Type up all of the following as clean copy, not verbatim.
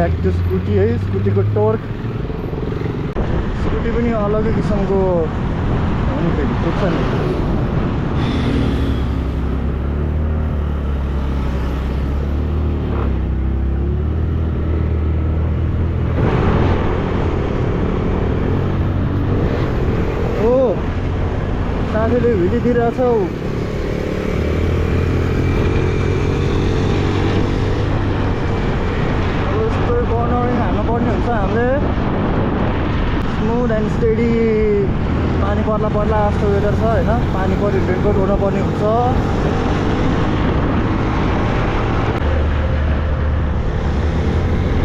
back to scooty है स्कुटीको torque scooty पनि अलगै किसिमको हुनु फेरि पुग्छ नि ओ साथीले भिडिदिरहेछ हाल्नुपर्ने हुन्छ हामीले स्मुथ एन्ड स्टेडी पानी पर्ला जस्तो वेदर छ होइन पानी पऱ्यो रेनकोट ओर्नुपर्ने हुन्छ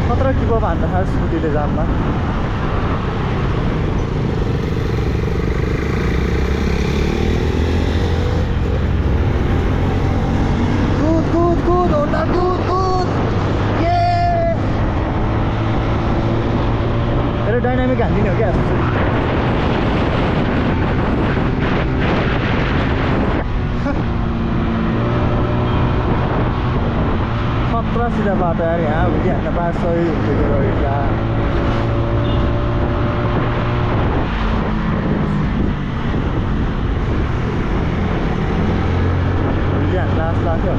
खतरा टिपप हान्छ खास स्कुटीले जाममा कुद होन्डा कुद डाइनामिक हालिदिने हो क्या खतरा सिधा बाटो यार यहाँ भिडी हान्न पाए सही हुन्थ्यो रहेछ भिडी हान्न लास्ट लाग्यो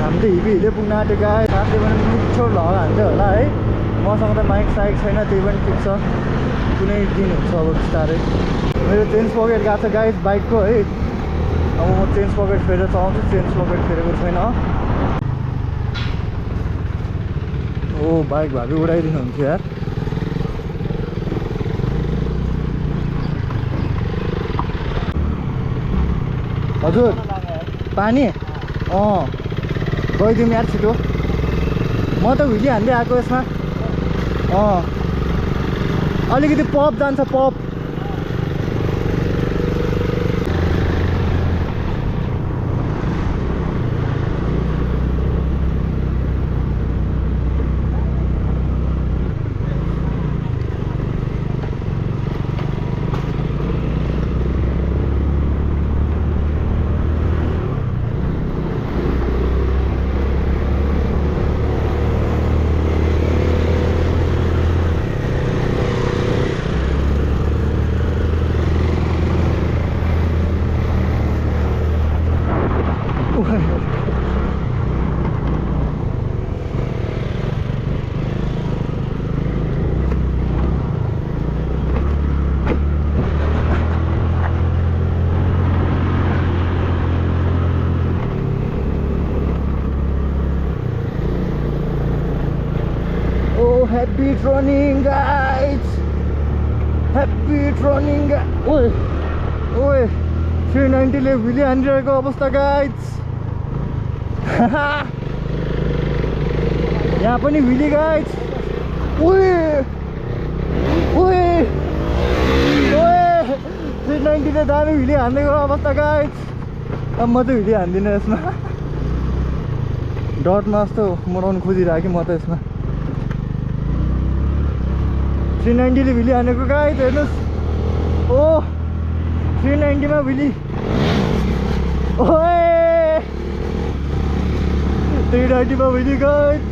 हामी त हिँडी पुग्न आँटेको गाई साथै पनि मिठो लगा हाल्थ्यो होला है मसँग त माइक साइक छैन त्यही पनि ठिक छ कुनै दिन हुन्छ अब बिस्तारै मेरो चेन्ज पकेट गएको छ गाइस बाइकको है अब म चेन्ज पकेट फेरेर चलाउँछु चेन्ज पकेट फेरेको छैन ओ बाइक भाबी उडाइदिनु हुन्थ्यो यार हजुर पानी गइदिउँ यार छिटो म त भिडी हान्दै आएको यसमा अलिकति पप जान्छ pop Happy running guys, happy running ओए 390 ले भिली हानिरहेको अवस्था गाइज यहाँ पनि भिली गाइज ओए 390 ले दामी भिली हान्नेको अवस्था गाइज अब म त भिली हान्दिनँ यसमा डटमा जस्तो मोडाउनु खोजिरहेको कि म त यसमा 390 ले भिली हानेको गाइज हेर्नुहोस् ओ 390 मा भिली ओए 390 मा भिली गाइज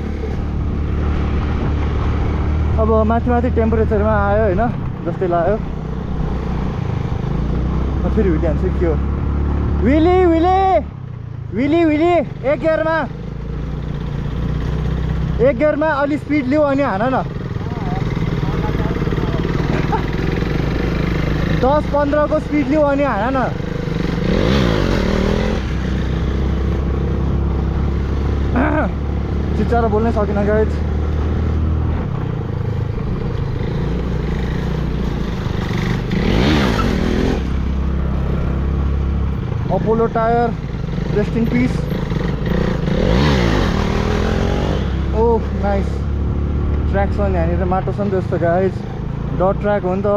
अब माथि टेम्परेचरमा आयो होइन जस्तै लाग्यो म फेरि भिली हान्छु के हो विली एक गियरमा अलि स्पिड लिऊ अनि हान न 10-15 को स्पिड लिऊ अनि हान न चिच्चाएर बोल्नै सकिन guys Apollo tyre rest in peace oh nice track छ नि यहाँनिर माटो छ नि त यस्तो गाइज डट ट्र्याक हो नि त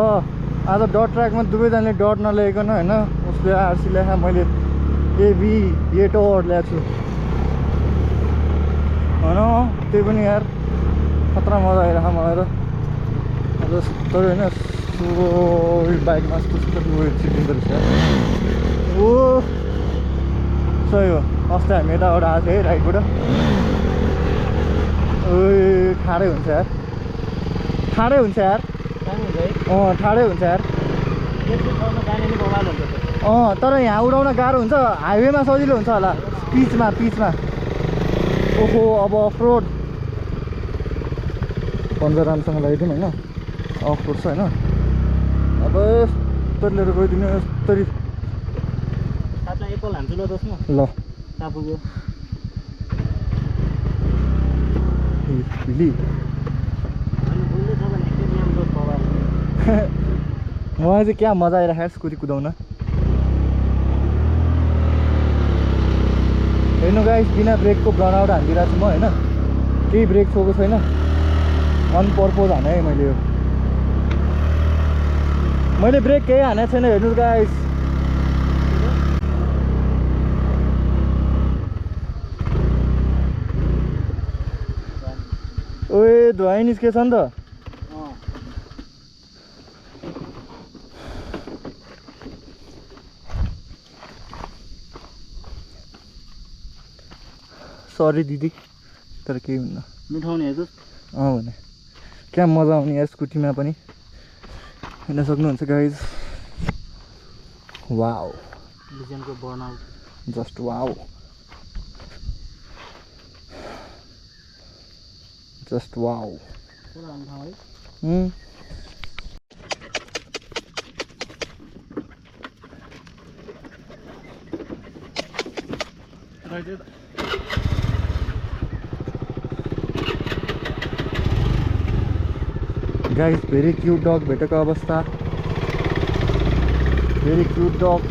आज डट ट्र्याकमा दुवैजनाले डट नल्याइकन होइन उसले आरसी ल्याएको मैले एबी एटोर ल्याएको छु होइन त्यही पनि यार खतरा मजा आइरहेको मलाई त अब तर होइन बाइकमा यस्तो उयो छिटिँदो रहेछ ओ सही हो अस्ति हामी यताबाट आएको थियौँ है राइटबाट ओए ठाडै हुन्छ यार ठाडै हुन्छ यार ठाडै हुन्छ यार तर यहाँ उडाउन गाह्रो हुन्छ हाइवेमा सजिलो हुन्छ होला पिचमा ओहो अब अफरोड पन्जा राम्रोसँग लगाइदिउँ होइन अफरोड छ होइन अब यस्तोले गइदिनु यस्तरी ल मलाई चाहिँ क्या मजा आइरहेको स्कुटी कुदाउन हेर्नु गाइस बिना ब्रेकको ब्रनआउट हानिदिरहेको छु म होइन केही ब्रेक छोएको छैन अनपर्पोज हाने है मैले ब्रेक केही हानेको छैन हेर्नु गाइस ओए धुवा निस्केछ नि त सरी दिदी तर केही हुन्न मिठाउने हेर्छु भने क्या मजा आउने यार स्कुटीमा पनि हेर्न सक्नुहुन्छ गाइज वाउ लिजेन्डको burnout just wow just wow guys very cute dog भेटेको अवस्था very cute dog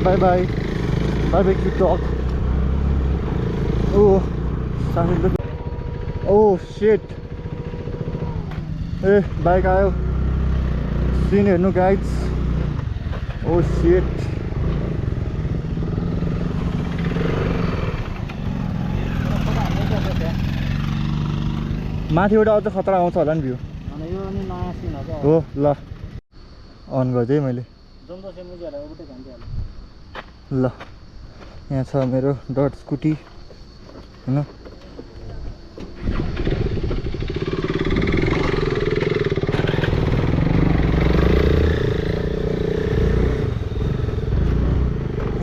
bye bye cute dog oh साथी ओ शिट ए बाइक आयो सिन हेर्नु गाइस ओ शिट माथिबाट अझ खतरा आउँछ होला नि भ्यू हो ल अन गरिदिएँ मैले ल यहाँ छ मेरो डट स्कुटी होइन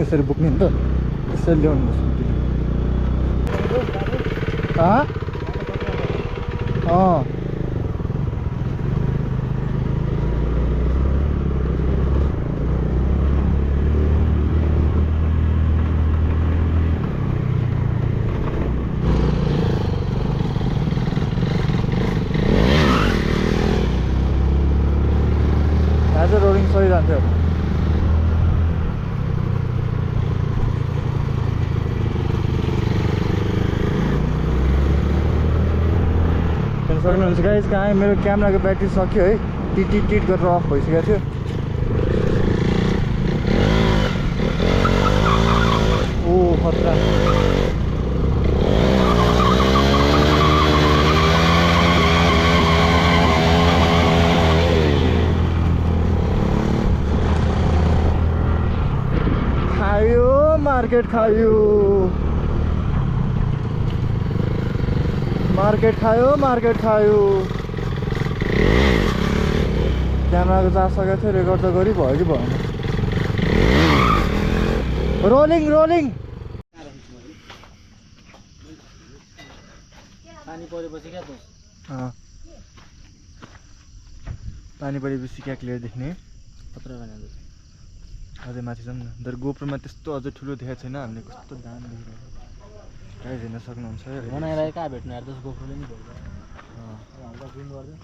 यसरी बोक्ने नि त यसरी ल्याउनु स्कुटी आज रोडिङ सही जान्थ्यो सक्नुहुन्छ गाइस कहाँ मेरो क्यामेराको ब्याट्री सक्यो है टिट गरेर अफ भइसकेको थियो ओ खतरा खायो मार्केट खायो क्यामेराको चार्ज सकेको थियो रेकर्ड त गरी भयो कि भएन रोलिङ पानी परेपछि क्या त पानी परेपछि क्या क्लियर देख्ने खतरा भने अझै माथि जाउँ न तर गोप्रोमा त्यस्तो अझै ठुलो देखाएको छैन हामीले कस्तो दाम देखिरहेको गाइस हेर्न सक्नुहुन्छ बनाएर कहाँ भेट्नु यार जस्तो गोप्रोले नि भेट्छ हल्का जुम गर्दै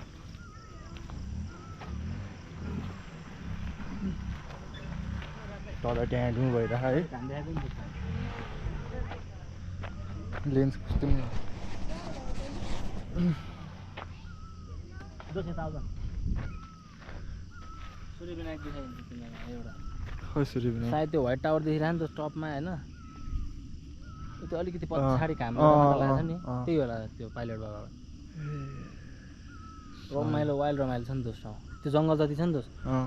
तल त्यहाँ ढुँ भइरहेको है लेन्स कस्तो सूर्यविनायक देखाइदिन्छ तिमीलाई एउटा खै सूर्यविनायक सायद त्यो व्हाइट टावर देखिरह नि त टपमा होइन त्यो अलिकति पछाडि घाम लाग्छ नि त्यही होला त्यो पाइलट बाबा रमाइलो वाइल्ड रमाइलो छ नि त ठाउँ त्यो जङ्गल जति छ नि त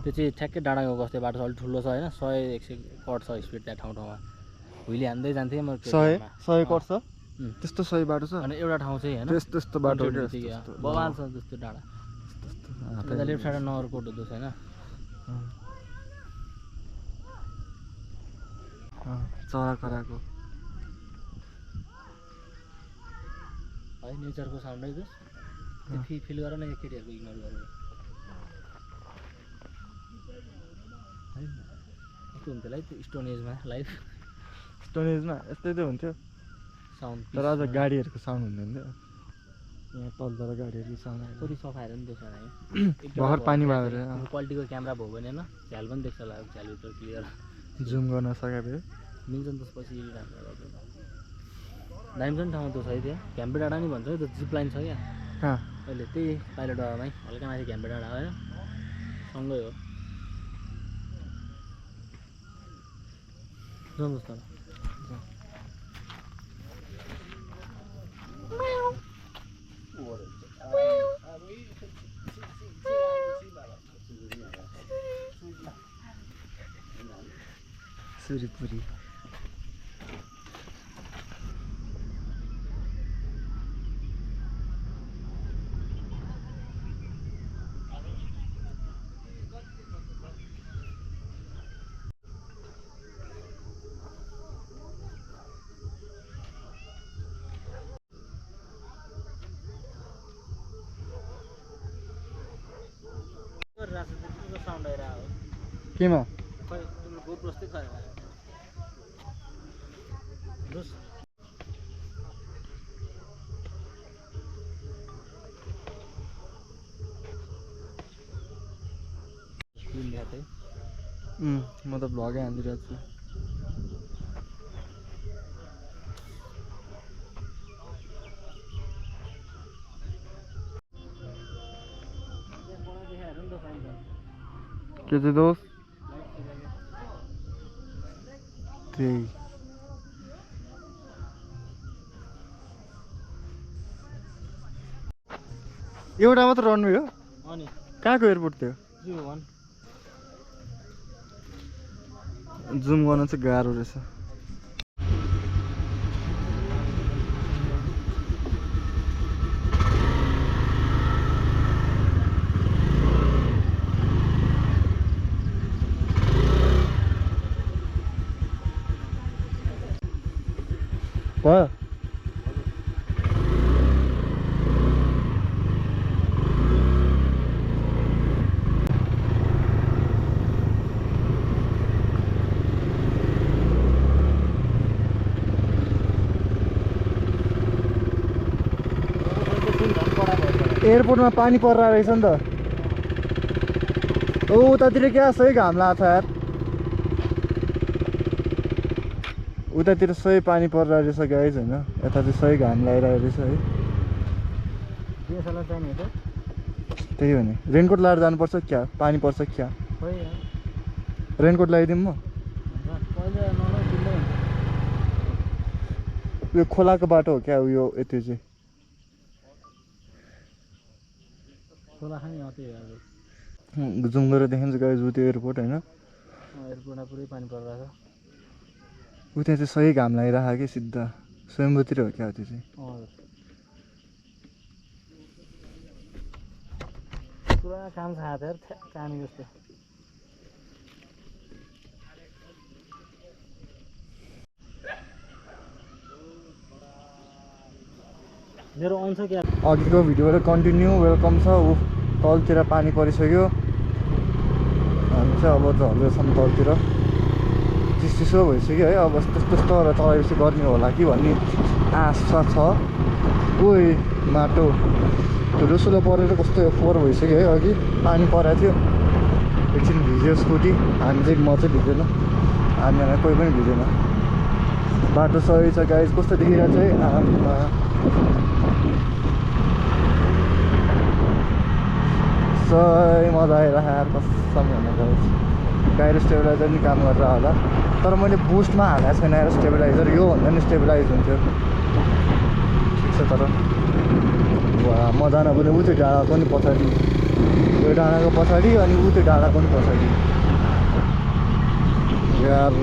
त्यो चाहिँ ठ्याक्कै डाँडाको गस्ते बाटो छ अलिक ठुलो छ होइन 100-100 कट छ स्पिड त्यहाँ ठाउँ ठाउँमा हुइले हान्दै जान्थेँ म 100 कट छ त्यस्तो सही बाटो छ अनि एउटा ठाउँ चाहिँ हैन त्यस्तो बाटो हो बवाल छ जस्तो डाँडा त्यता लेफ्ट साइड नगरकोट हुँदो छैन चरा कराको है नेचरको साउन्ड है जस त्यो फिल गर न एक केटीहरुको इग्नोर गरेर है कस्तो हुन्थ्यो है त्यो स्टोन एजमा लाइफ स्टोन एजमा यस्तै त हुन्थ्यो साउन्ड तर आज गाडीहरुको साउन्ड हुँदैन यहाँ तलतिर गाडीहरुको साउन्ड आयो कति सफा हेर नि त्यसमा भर पानी भएर क्वालिटीको क्यामेरा भयो भने हैन झ्याल पनि देख्छ होला झ्याल भित्र क्लियर जुम गर्न सके भए मिल्छ नि त्यसपछि राम्रो गर्दैन दाइम छ नि ठाउँ त्यो छ है त्यहाँ घ्याम्पे डाँडा नि भन्छ है त्यो जिप लाइन छ क्या कहाँ अहिले त्यही पाइलट डाँडामै हल्का माथि घ्याम्पे डाँडा होइन सँगै हो जाउँ जस्तो सुरीपुरी साउन्ड आइरहेको केमा खै तिम्रो गोप्रो जस्तै खै जोस म त भ्लगै हालिरहेको छु के चाहिँ दोस्त त्यही एउटा मात्र रनवे हो अनि कहाँको एयरपोर्ट थियो जुम गर्न चाहिँ गाह्रो रहेछ भयो एयरपोर्टमा पानी पर्रा रहेछ नि त ओ उतातिर क्या सही घाम लाग्छ यार उतातिर सही पानी पर्रा रहेछ गाइज होइन यता चाहिँ सही घाम लागिरहेको रहेछ है त्यही हो नि रेनकोट लगाएर जानुपर्छ क्या पानी पर्छ क्या रेनकोट लगाइदिउँ म यो खोलाको बाटो हो क्या उयो यति चाहिँ जुम गरेर देखिन्छ गाइज उ त्यो एयरपोर्ट होइन एयरपोर्टमा पुरै पानी परिरहेको उ त्यहाँ चाहिँ सही घाम लागिरहेको कि सिधा स्वयम्भूतिर हो क्या त्यो चाहिँ पुरा काम छ यार काम जस्तो मेरो आउँछ क्या अघिको भिडियोबाट कन्टिन्यू वेलकम छ ऊ तलतिर पानी परिसक्यो हामी चाहिँ अब झर्दैछौँ तलतिर चिसो भइसक्यो है अब त्यस्तो चलाएपछि गर्ने होला कि भन्ने आशा छ ओइ माटो धुलोसुलो परेर कस्तो फोहोर भइसक्यो है अघि पानी परेको थियो एकछिन भिज्यो स्कुटी हामी चाहिँ म चाहिँ भिजेन हामीहरूलाई कोही पनि भिजेन बाटो सही छ गाइज कस्तो देखिरहेको चाहिँ आमा सही मजा आइरहेको यार कसम भन्नु गाइज गाइरो स्टेबलाइजर नि काम गरेर होला तर मैले बुस्टमा हालेको छैन यार स्टेबलाइजर यो भन्दा नि स्टेबलाइज हुन्थ्यो ठिक छ तर म जान पनि उ त्यो डाँडाको नि पछाडि यो डाँडाको पछाडि अनि उ त्यो डाँडाको नि पछाडि यार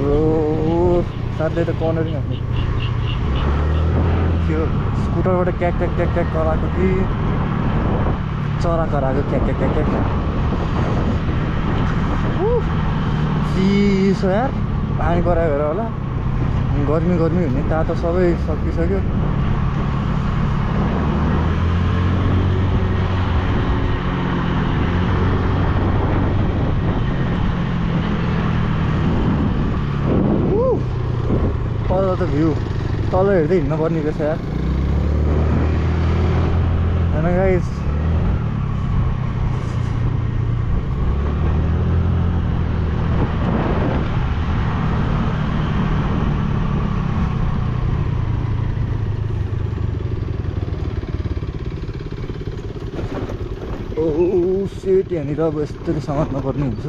साथले त कर्नर नि थियो स्कुटरबाट क्याक क्याक क्याक क्याक कराएको कि चरा कराएको क्याक क्याक क्याक क्याक चिसो यार पानी करायो भएर होला गर्मी गर्मी हुने तातो सबै सकिसक्यो तल त भ्यू तल हेर्दै हिँड्नु पर्ने रहेछ यार होइन गाइस सेट यहाँनिर अब यस्तरी समात्नु पर्ने हुन्छ